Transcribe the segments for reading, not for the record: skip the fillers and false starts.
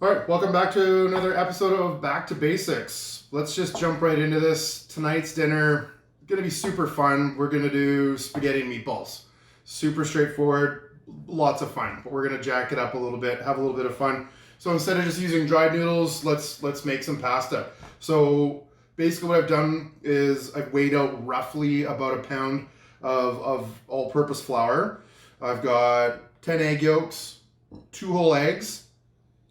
All right, welcome back to another episode of Back to Basics. Let's just jump right into this. Tonight's dinner, gonna be super fun. We're gonna do spaghetti and meatballs. Super straightforward, lots of fun, but we're gonna jack it up a little bit, have a little bit of fun. So instead of just using dried noodles, let's make some pasta. So basically what I've done is I've weighed out roughly about a pound of all-purpose flour. I've got 10 egg yolks, 2 whole eggs.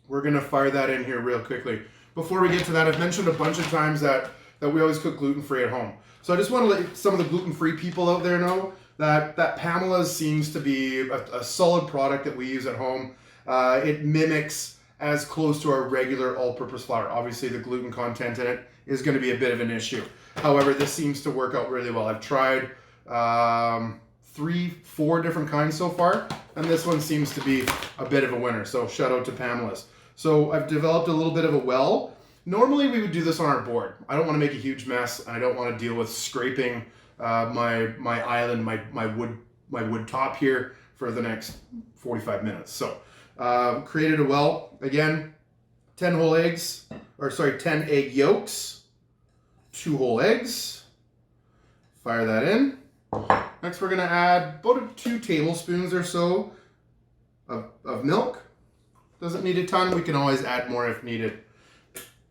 We're going to fire that in here real quickly. Before we get to that, I've mentioned a bunch of times that we always cook gluten-free at home. So I just want to let some of the gluten-free people out there know that Pamela's seems to be a solid product that we use at home. It mimics as close to our regular all-purpose flour. Obviously, the gluten content in it is going to be a bit of an issue. However, this seems to work out really well. I've tried 3-4 different kinds so far, and this one seems to be a bit of a winner. So shout out to Pamela's. So I've developed a little bit of a well. Normally we would do this on our board. I don't want to make a huge mess, and I don't want to deal with scraping my island, my wood top here for the next 45 minutes. So created a well. Again, 10 egg yolks, 2 whole eggs. Fire that in. Next we're going to add about 2 tablespoons or so of milk. Doesn't need a ton. We can always add more if needed.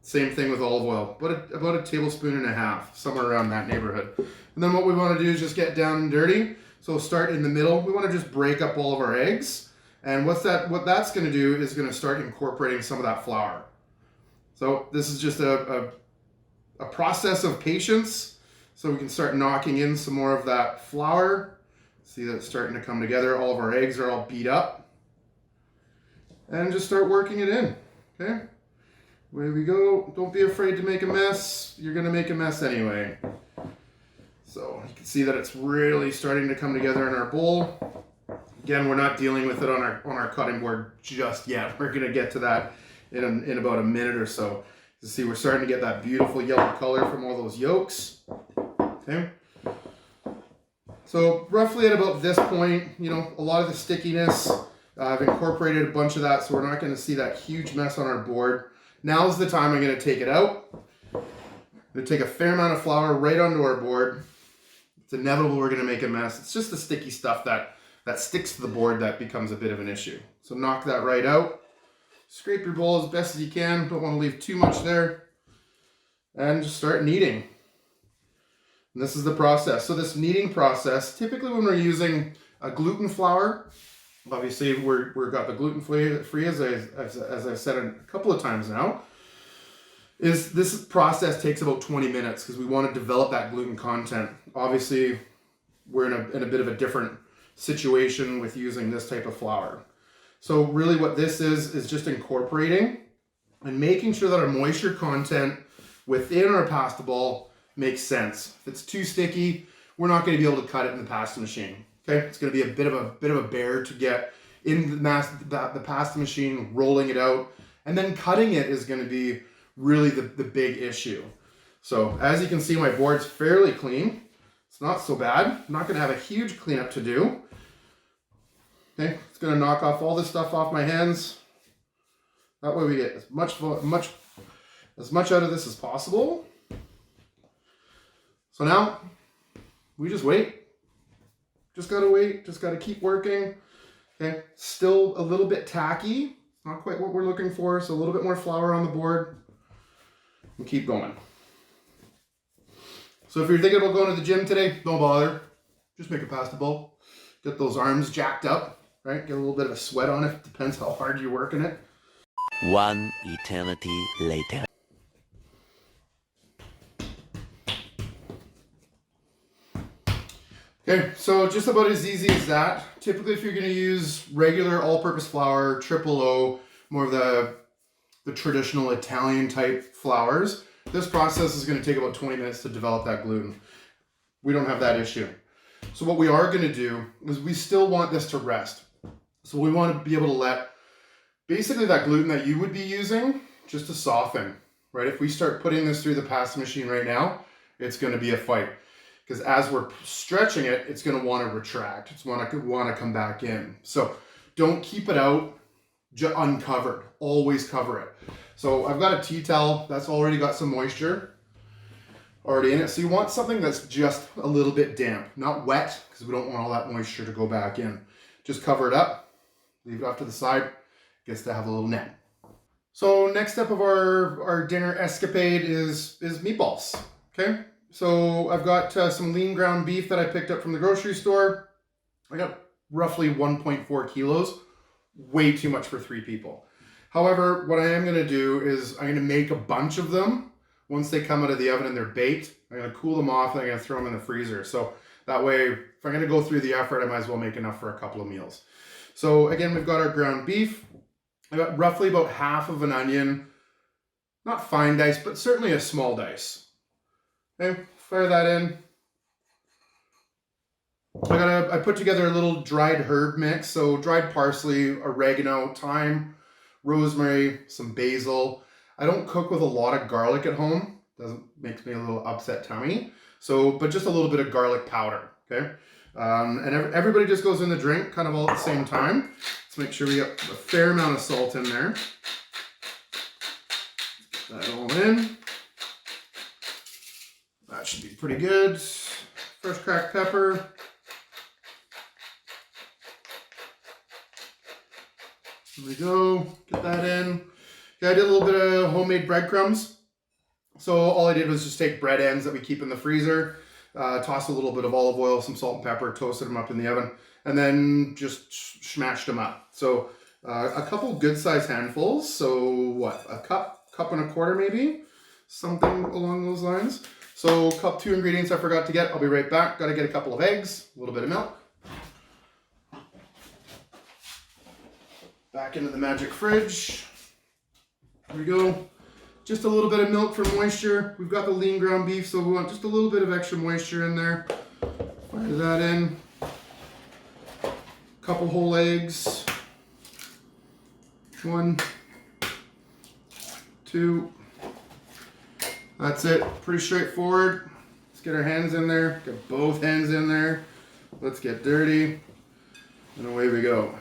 Same thing with olive oil. About a tablespoon and a half, somewhere around that neighborhood. And then what we want to do is just get down and dirty. So start in the middle. We want to just break up all of our eggs. And what that's going to do is going to start incorporating some of that flour. So this is just a process of patience. So we can start knocking in some more of that flour. See that it's starting to come together. All of our eggs are all beat up. And just start working it in, okay? Away we go. Don't be afraid to make a mess. You're gonna make a mess anyway. So you can see that it's really starting to come together in our bowl. Again, we're not dealing with it on our cutting board just yet. We're gonna get to that in about a minute or so. You see, we're starting to get that beautiful yellow color from all those yolks, okay? So roughly at about this point, a lot of the stickiness, I've incorporated a bunch of that, so we're not going to see that huge mess on our board. Now's the time I'm going to take it out. I'm going to take a fair amount of flour right onto our board. It's inevitable we're going to make a mess. It's just the sticky stuff that sticks to the board that becomes a bit of an issue. So knock that right out. Scrape your bowl as best as you can. Don't want to leave too much there. And just start kneading. And this is the process. So this kneading process, typically when we're using a gluten flour, obviously we've got the gluten-free, as I've said a couple of times now, is this process takes about 20 minutes because we want to develop that gluten content. Obviously, we're in a bit of a different situation with using this type of flour. So really what this is just incorporating and making sure that our moisture content within our pasta ball makes sense. If it's too sticky, we're not going to be able to cut it in the pasta machine. Okay, it's going to be a bit of a bear to get in the pasta machine, rolling it out, and then cutting it is going to be really the big issue. So as you can see, my board's fairly clean. It's not so bad. I'm not going to have a huge cleanup to do. Okay, it's going to knock off all this stuff off my hands. That way we get as much out of this as possible. So now we just wait. Just gotta wait, just gotta keep working. Okay, still a little bit tacky. Not quite what we're looking for, so a little bit more flour on the board. And keep going. So if you're thinking about going to the gym today, don't bother. Just make a pasta bowl. Get those arms jacked up, right? Get a little bit of a sweat on it. Depends how hard you're working it. One eternity later. Okay, so just about as easy as that. Typically, if you're going to use regular all-purpose flour, triple O, more of the traditional Italian type flours, this process is going to take about 20 minutes to develop that gluten. We don't have that issue. So what we are going to do is we still want this to rest. So we want to be able to let basically that gluten that you would be using just to soften, right? If we start putting this through the pasta machine right now, it's going to be a fight. Because as we're stretching it, it's going to want to retract. It's want to come back in. So don't keep it out uncovered. Always cover it. So I've got a tea towel that's already got some moisture already in it. So you want something that's just a little bit damp, not wet, because we don't want all that moisture to go back in. Just cover it up, leave it off to the side. Gets to have a little net. So next step of our dinner escapade is meatballs. Okay, so I've got some lean ground beef that I picked up from the grocery store. I got roughly 1.4 kilos, way too much for 3 people. However, what I am going to do is I'm going to make a bunch of them. Once they come out of the oven and they're baked, I'm going to cool them off and I'm going to throw them in the freezer. So that way, if I'm going to go through the effort, I might as well make enough for a couple of meals. So again, we've got our ground beef. I got roughly about half of an onion, not fine dice, but certainly a small dice. Okay, fire that in. I put together a little dried herb mix. So dried parsley, oregano, thyme, rosemary, some basil. I don't cook with a lot of garlic at home. Makes me a little upset tummy. So, but just a little bit of garlic powder, okay? And everybody just goes in the drink kind of all at the same time. Let's make sure we got a fair amount of salt in there. Get that all in. That should be pretty good. Fresh cracked pepper. There we go. Get that in. Okay, I did a little bit of homemade breadcrumbs. So all I did was just take bread ends that we keep in the freezer, toss a little bit of olive oil, some salt and pepper, toasted them up in the oven, and then just smashed them up. So a couple good sized handfuls. So what, a cup and a quarter maybe? Something along those lines. So cup 2 ingredients I forgot to get. I'll be right back. Got to get a couple of eggs, a little bit of milk. Back into the magic fridge. There we go. Just a little bit of milk for moisture. We've got the lean ground beef, so we want just a little bit of extra moisture in there. Fire that in. Couple whole eggs. 1, 2. That's it. Pretty straightforward. Let's get our hands in there. Get both hands in there. Let's get dirty. And away we go.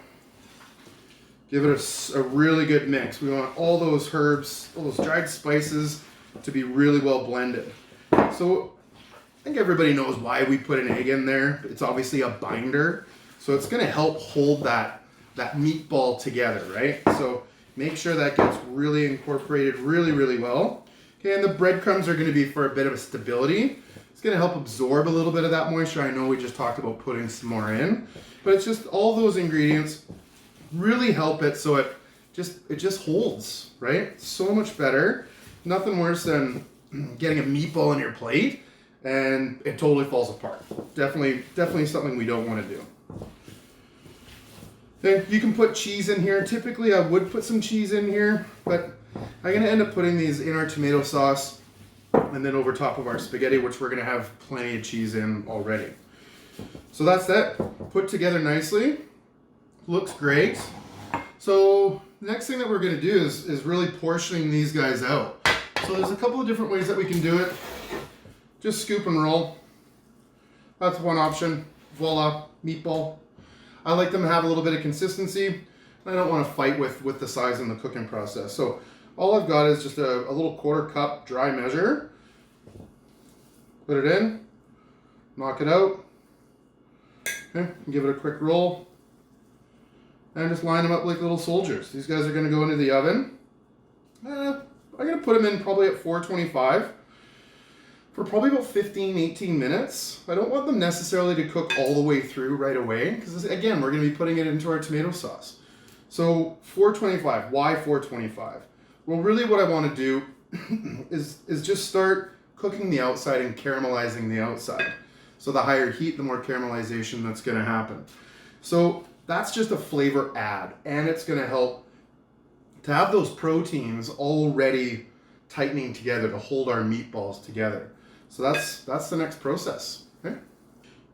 Give it a really good mix. We want all those herbs, all those dried spices to be really well blended. So I think everybody knows why we put an egg in there. It's obviously a binder. So it's going to help hold that meatball together, right? So make sure that gets really incorporated really, really well. Okay, and the breadcrumbs are going to be for a bit of a stability. It's going to help absorb a little bit of that moisture. I know we just talked about putting some more in, but it's just all those ingredients really help it so it just holds, right? So much better. Nothing worse than getting a meatball on your plate and it totally falls apart. Definitely something we don't want to do. Okay, you can put cheese in here. Typically I would put some cheese in here, but I'm going to end up putting these in our tomato sauce and then over top of our spaghetti, which we're going to have plenty of cheese in already. So that's that. Put together nicely. Looks great. So the next thing that we're going to do is really portioning these guys out. So there's a couple of different ways that we can do it. Just scoop and roll. That's one option. Voila, meatball. I like them to have a little bit of consistency. I don't want to fight with the size and the cooking process. So all I've got is just a little 1/4 cup dry measure. Put it in. Knock it out. Okay, give it a quick roll. And just line them up like little soldiers. These guys are going to go into the oven. I'm going to put them in probably at 425 for probably about 15-18 minutes. I don't want them necessarily to cook all the way through right away because, again, we're going to be putting it into our tomato sauce. So 425. Why 425? Well, really what I want to do is just start cooking the outside and caramelizing the outside. So the higher heat, the more caramelization that's going to happen. So that's just a flavor add, and it's going to help to have those proteins already tightening together to hold our meatballs together. So that's the next process. Okay?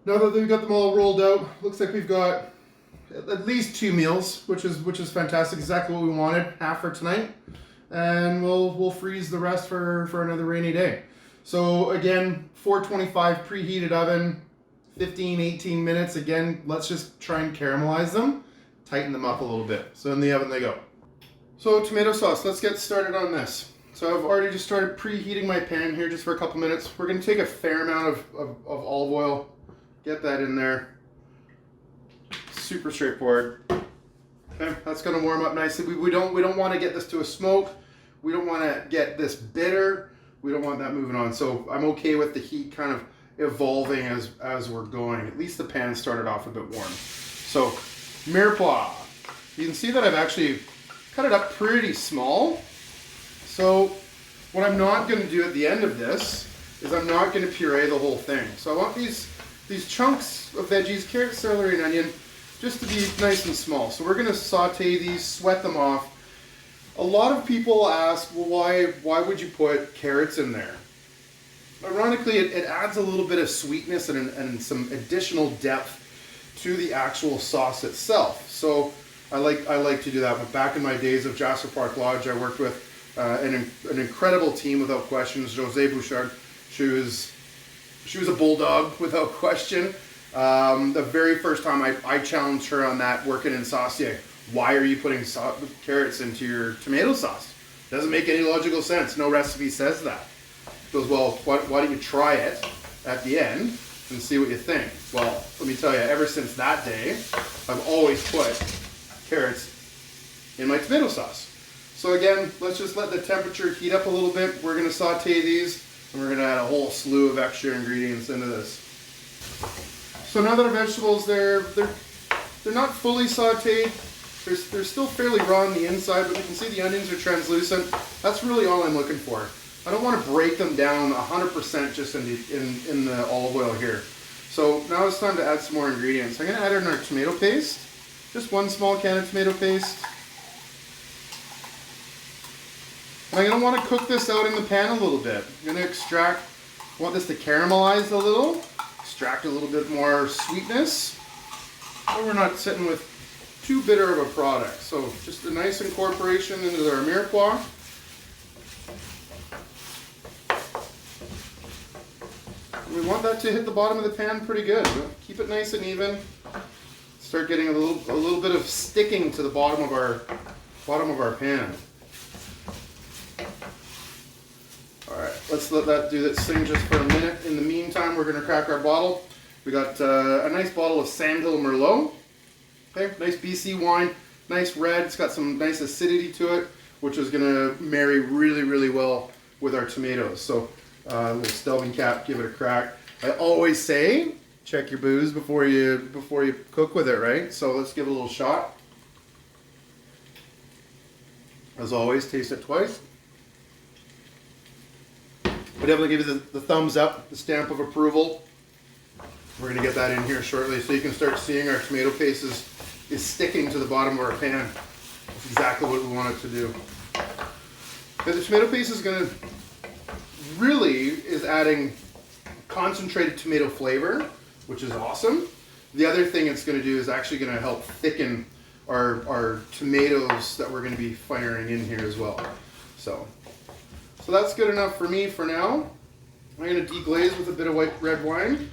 Now that we've got them all rolled out, looks like we've got at least 2 meals, which is fantastic. Exactly what we wanted. Half for tonight, and we'll freeze the rest for another rainy day. So again, 425 preheated oven. 15-18 minutes. Again, let's just try and caramelize them, tighten them up a little bit. So in the oven they go. So tomato sauce, let's get started on this. So I've already just started preheating my pan here just for a couple minutes. We're gonna take a fair amount of olive oil, get that in there. Super straightforward. Okay, that's gonna warm up nicely. We don't want to get this to a smoke. We don't want to get this bitter. We don't want that moving on. So I'm okay with the heat kind of evolving as we're going. At least the pan started off a bit warm. So mirepoix. You can see that I've actually cut it up pretty small. So what I'm not going to do at the end of this is I'm not going to puree the whole thing. So I want these chunks of veggies, carrot, celery, and onion, just to be nice and small. So we're going to saute these, sweat them off. A lot of people ask, well, why would you put carrots in there? Ironically, it adds a little bit of sweetness and some additional depth to the actual sauce itself. So I like to do that. But back in my days of Jasper Park Lodge, I worked with an incredible team without questions. José Bouchard, she was a bulldog without question. The very first time I challenged her on that working in Saucier. Why are you putting carrots into your tomato sauce? Doesn't make any logical sense. No recipe says that. She goes, well, why don't you try it at the end and see what you think? Well, let me tell you, ever since that day, I've always put carrots in my tomato sauce. So again, let's just let the temperature heat up a little bit. We're going to saute these, and we're going to add a whole slew of extra ingredients into this. So now that our vegetables, they're not fully sauteed. They're still fairly raw on the inside, but you can see the onions are translucent. That's really all I'm looking for. I don't want to break them down 100% just in the olive oil here. So now it's time to add some more ingredients. I'm going to add in our tomato paste. Just one small can of tomato paste. And I'm going to want to cook this out in the pan a little bit. I'm going to extract, I want this to caramelize a little, extract a little bit more sweetness, so we're not sitting with too bitter of a product. So just a nice incorporation into our mirepoix. We want that to hit the bottom of the pan pretty good. Keep it nice and even. Start getting a little bit of sticking to the bottom of our pan. All right, let's let that do its thing just for a minute. In the meantime, we're going to crack our bottle. We got a nice bottle of Sandhill Merlot. Okay, nice BC wine, nice red. It's got some nice acidity to it, which is going to marry really, really well with our tomatoes. So a little Stelvin cap, give it a crack. I always say, check your booze before you cook with it, right? So let's give it a little shot. As always, taste it twice. I'll definitely give you the thumbs up, the stamp of approval. We're going to get that in here shortly, so you can start seeing our tomato paste is sticking to the bottom of our pan. That's exactly what we want it to do. And the tomato paste is going to is adding concentrated tomato flavor, which is awesome. The other thing it's going to do is actually going to help thicken our tomatoes that we're going to be firing in here as well. So that's good enough for me for now. I'm going to deglaze with a bit of white red wine,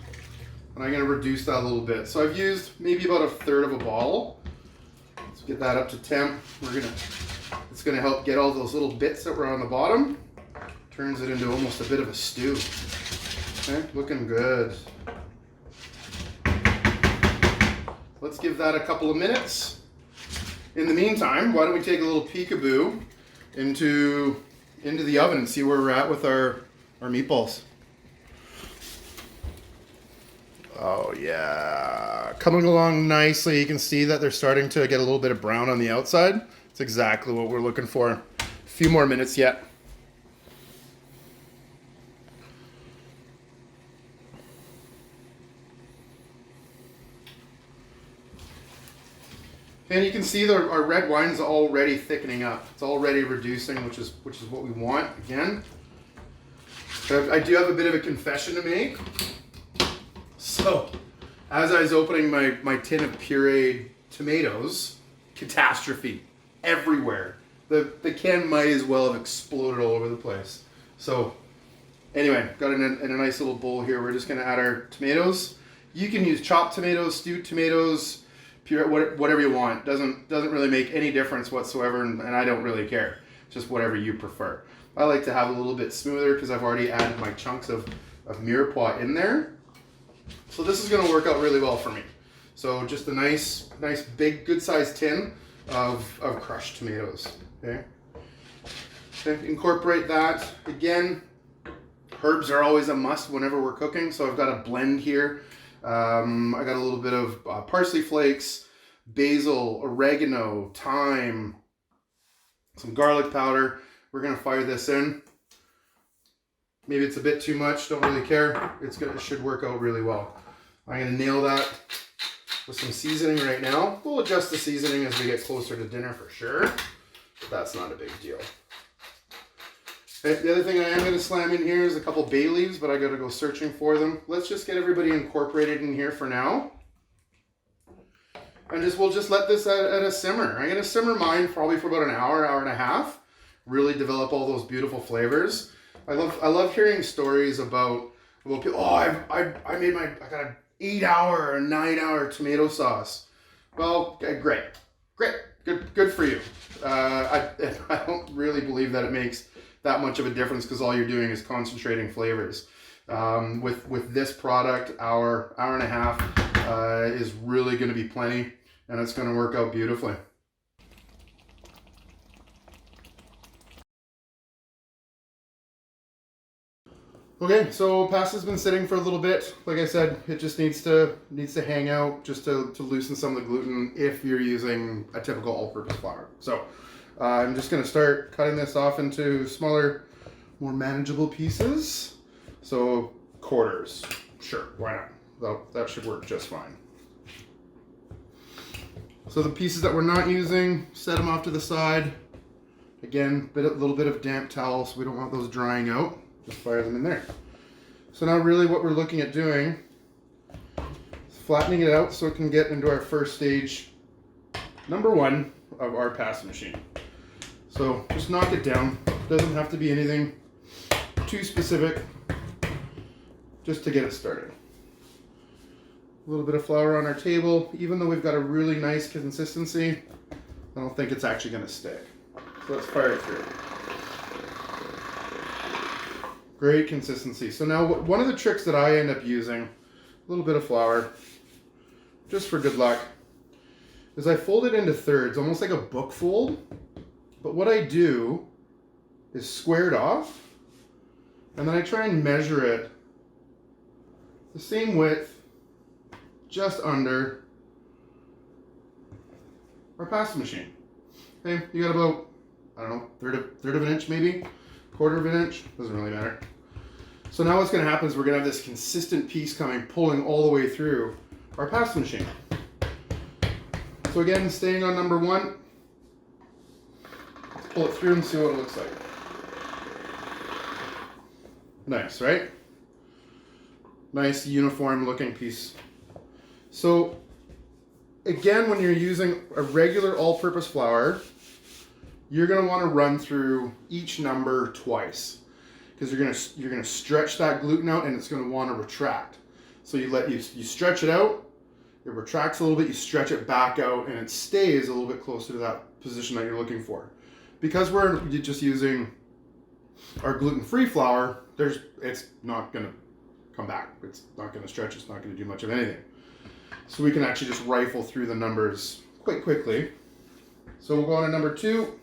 and I'm going to reduce that a little bit. So I've used maybe about 1/3 of a bottle. Let's get that up to temp. It's going to help get all those little bits that were on the bottom. Turns it into almost a bit of a stew. Okay, looking good. Let's give that a couple of minutes. In the meantime, why don't we take a little peekaboo into the oven and see where we're at with our meatballs. Oh yeah, coming along nicely. You can see that they're starting to get a little bit of brown on the outside. It's exactly what we're looking for. A few more minutes yet. And you can see our red wine is already thickening up. It's already reducing, which is what we want. Again, I do have a bit of a confession to make. So, as I was opening my tin of pureed tomatoes, catastrophe everywhere. The can might as well have exploded all over the place. So, anyway, got it in a nice little bowl here. We're just going to add our tomatoes. You can use chopped tomatoes, stewed tomatoes, pure, whatever you want. Doesn't really make any difference whatsoever, and I don't really care. Just whatever you prefer. I like to have a little bit smoother because I've already added my chunks of mirepoix in there. So this is going to work out really well for me. So just a nice big good sized tin of crushed tomatoes. Okay. Incorporate that. Again, herbs are always a must whenever we're cooking. So I've got a blend here. I got a little bit of parsley flakes, basil, oregano, thyme, some garlic powder. We're gonna fire this in. Maybe it's a bit too much, don't really care. It should work out really well. I'm gonna nail that with some seasoning right now. We'll adjust the seasoning as we get closer to dinner for sure, but that's not a big deal. The other thing I am going to slam in here is a couple bay leaves, but I got to go searching for them. Let's just get everybody incorporated in here for now. And we'll just let this at a simmer. I'm going to simmer mine probably for about an hour and a half. Really develop all those beautiful flavors. I love hearing stories about people. Oh, I got an 8-hour or 9-hour tomato sauce. Well, okay, great, good for you. I don't really believe that it makes that much of a difference because all you're doing is concentrating flavors. With this product, hour and a half is really going to be plenty, and it's going to work out beautifully. Okay, so pasta's been sitting for a little bit. Like I said, it just needs to hang out just to loosen some of the gluten if you're using a typical all-purpose flour. So I'm just going to start cutting this off into smaller, more manageable pieces. So quarters, sure, why not? That should work just fine. So the pieces that we're not using, set them off to the side. Again, a little bit of damp towel, so we don't want those drying out. Just fire them in there. So now really what we're looking at doing is flattening it out so it can get into our first stage, number 1 of our pasta machine. So just knock it down. Doesn't have to be anything too specific, just to get it started. A little bit of flour on our table. Even though we've got a really nice consistency, I don't think it's actually going to stick. So let's fire it through. Great consistency. So now one of the tricks that I end up using, a little bit of flour, just for good luck, is I fold it into thirds, almost like a book fold. But what I do is square it off, and then I try and measure it the same width, just under our pasta machine. Okay, you got about, I don't know, third of an inch maybe, quarter of an inch, doesn't really matter. So now what's going to happen is we're going to have this consistent piece coming, pulling all the way through our pasta machine. So again, staying on number 1, let's pull it through and see what it looks like. Nice, right? Nice uniform looking piece. So again, when you're using a regular all-purpose flour, you're going to want to run through each number twice, because you're going to stretch that gluten out and it's going to want to retract. So you stretch it out, it retracts a little bit, you stretch it back out, and it stays a little bit closer to that position that you're looking for. Because we're just using our gluten-free flour, it's not going to come back. It's not going to stretch, it's not going to do much of anything. So we can actually just rifle through the numbers quite quickly. So we'll go on to number 2.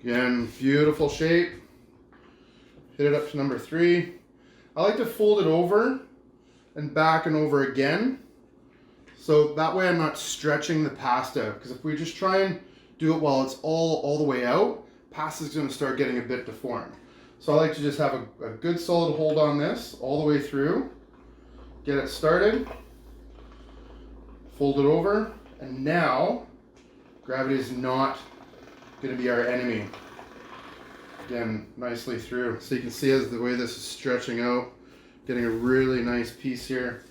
Again, beautiful shape. Hit it up to number 3. I like to fold it over and back and over again. So that way I'm not stretching the pasta, because if we just try and do it while it's all the way out, pasta's going to start getting a bit deformed. So I like to just have a good solid hold on this all the way through. Get it started. Fold it over. And now, gravity is not going to be our enemy. Again, nicely through. So you can see as the way this is stretching out, getting a really nice piece here.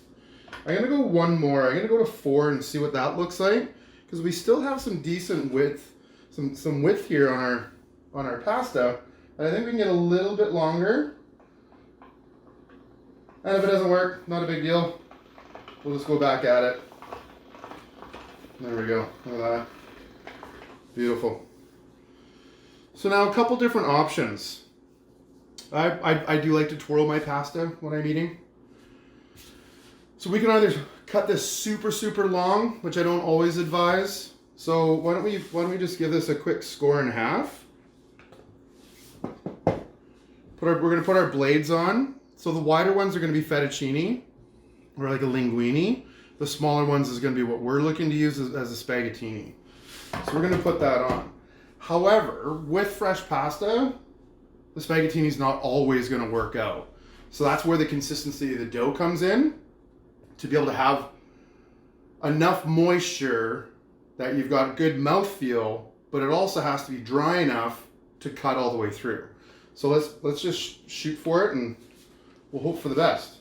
I'm going to go one more. I'm going to go to 4 and see what that looks like, because we still have some decent width, some width here on our pasta. And I think we can get a little bit longer. And if it doesn't work, not a big deal. We'll just go back at it. There we go. Look at that. Beautiful. So now a couple different options. I do like to twirl my pasta when I'm eating. So we can either cut this super long, which I don't always advise. So why don't we just give this a quick score and a half. We're gonna put our blades on. So the wider ones are gonna be fettuccine, or like a linguine. The smaller ones is gonna be what we're looking to use as a spaghettini. So we're gonna put that on. However, with fresh pasta, the spaghettini is not always gonna work out. So that's where the consistency of the dough comes in, to be able to have enough moisture that you've got good mouthfeel, but it also has to be dry enough to cut all the way through. So let's just shoot for it, and we'll hope for the best.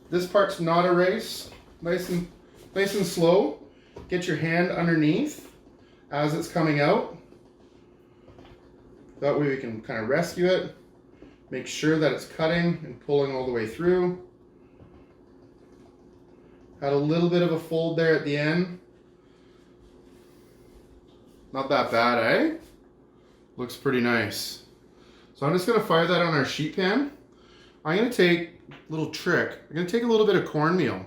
This part's not a race. Nice and slow. Get your hand underneath as it's coming out. That way we can kind of rescue it. Make sure that it's cutting and pulling all the way through. Had a little bit of a fold there at the end. Not that bad, eh? Looks pretty nice. So I'm just gonna fire that on our sheet pan. I'm gonna take a little trick. I'm gonna take a little bit of cornmeal.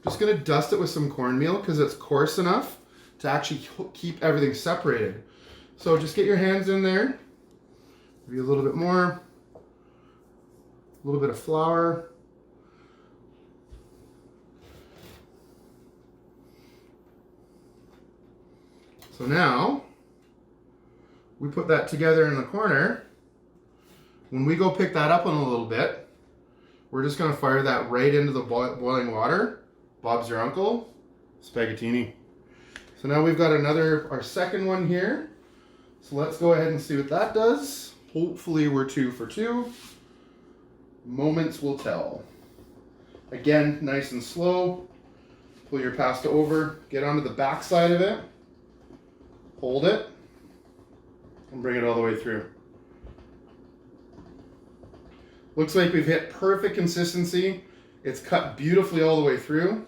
Just gonna dust it with some cornmeal because it's coarse enough to actually keep everything separated. So just get your hands in there. Maybe a little bit more. A little bit of flour. So now, we put that together in the corner. When we go pick that up in a little bit, we're just gonna fire that right into the boiling water. Bob's your uncle, spaghettini. So now we've got our second one here. So let's go ahead and see what that does. Hopefully we're 2 for 2. Moments will tell. Again, nice and slow. Pull your pasta over, get onto the back side of it. Hold it, and bring it all the way through. Looks like we've hit perfect consistency. It's cut beautifully all the way through.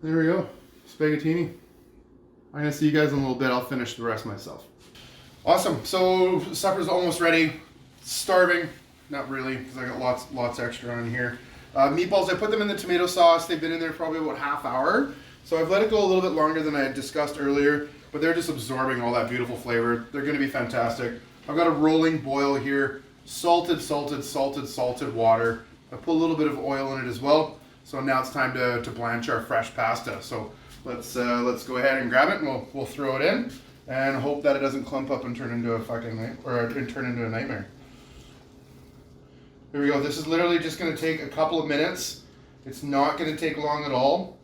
There we go, spaghettini. I'm gonna see you guys in a little bit. I'll finish the rest myself. Awesome, so supper's almost ready. Starving, not really, because I got lots extra on here. Meatballs, I put them in the tomato sauce. They've been in there probably about half hour. So I've let it go a little bit longer than I had discussed earlier, but they're just absorbing all that beautiful flavor. They're gonna be fantastic. I've got a rolling boil here, salted water. I put a little bit of oil in it as well. So now it's time to blanch our fresh pasta. So let's go ahead and grab it, and we'll throw it in and hope that it doesn't clump up and turn into a turn into a nightmare. Here we go. This is literally just gonna take a couple of minutes. It's not gonna take long at all.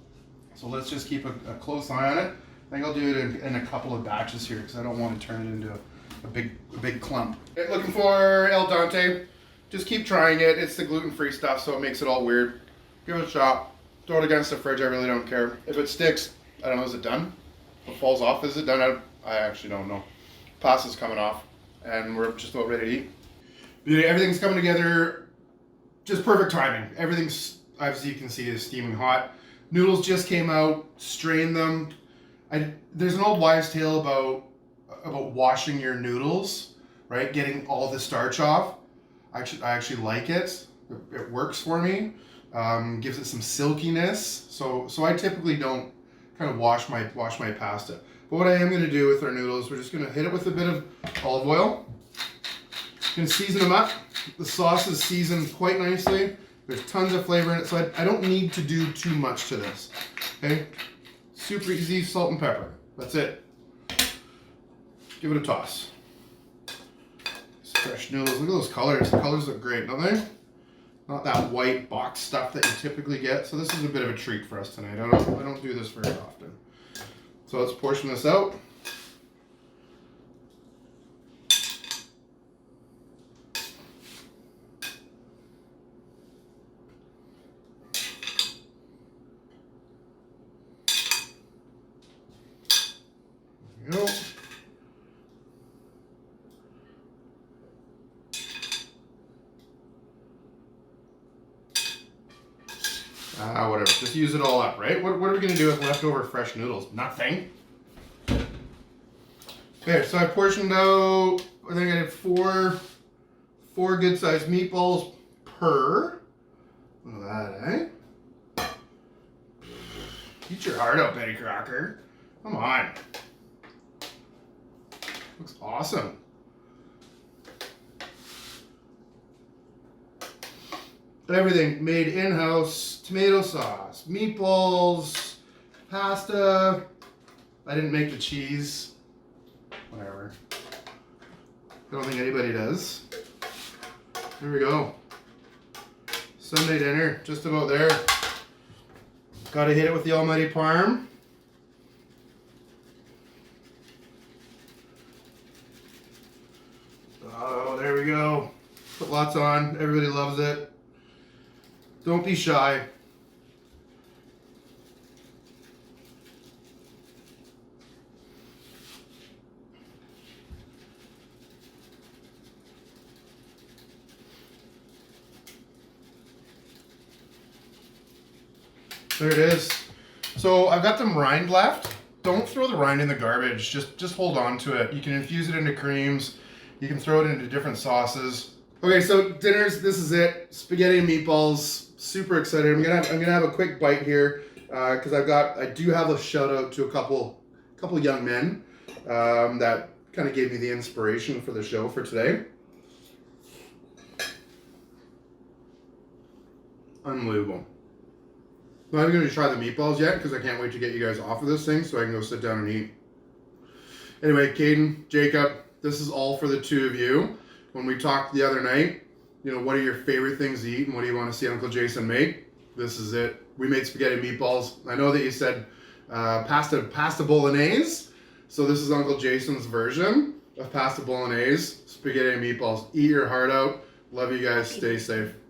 So let's just keep a close eye on it. I think I'll do it in a couple of batches here because I don't want to turn it into a big clump. Okay, looking for El Dente. Just keep trying it. It's the gluten-free stuff, so it makes it all weird. Give it a shot. Throw it against the fridge. I really don't care. If it sticks, I don't know. Is it done? If it falls off, is it done? I actually don't know. Pasta's coming off, and we're just about ready to eat. Beauty. Everything's coming together. Just perfect timing. Everything's, as you can see, is steaming hot. Noodles just came out. Strain them. There's an old wives' tale about washing your noodles, right? Getting all the starch off. I actually like it. It works for me. Gives it some silkiness. So I typically don't kind of wash my pasta. But what I am going to do with our noodles, we're just going to hit it with a bit of olive oil. Going to season them up. The sauce is seasoned quite nicely. There's tons of flavor in it, so I don't need to do too much to this. Okay? Super easy, salt and pepper. That's it. Give it a toss. Fresh noodles. Look at those colors. The colors look great, don't they? Not that white box stuff that you typically get. So this is a bit of a treat for us tonight. I don't do this very often. So let's portion this out. Whatever. Just use it all up, right? What are we going to do with leftover fresh noodles? Nothing. Okay, so I portioned out, I think I did four good-sized meatballs per. Look at that, eh? Eat your heart out, Betty Crocker. Come on. Looks awesome. Everything made in-house, tomato sauce, meatballs, pasta. I didn't make the cheese. Whatever. I don't think anybody does. Here we go. Sunday dinner, just about there. Gotta hit it with the almighty parm. Oh, there we go. Put lots on. Everybody loves it. Don't be shy. There it is. So I've got some rind left. Don't throw the rind in the garbage. Just hold on to it. You can infuse it into creams. You can throw it into different sauces. Okay, so dinners. This is it. Spaghetti and meatballs. Super excited. I'm gonna have a quick bite here because I do have a shout out to a couple young men that kind of gave me the inspiration for the show for today. Unbelievable. I'm not even going to try the meatballs yet because I can't wait to get you guys off of this thing so I can go sit down and eat. Anyway, Caden, Jacob, this is all for the two of you. When we talked the other night, you know, what are your favorite things to eat and what do you want to see Uncle Jason make? This is it. We made spaghetti meatballs. I know that you said pasta bolognese. So this is Uncle Jason's version of pasta bolognese, spaghetti and meatballs. Eat your heart out. Love you guys. Stay safe.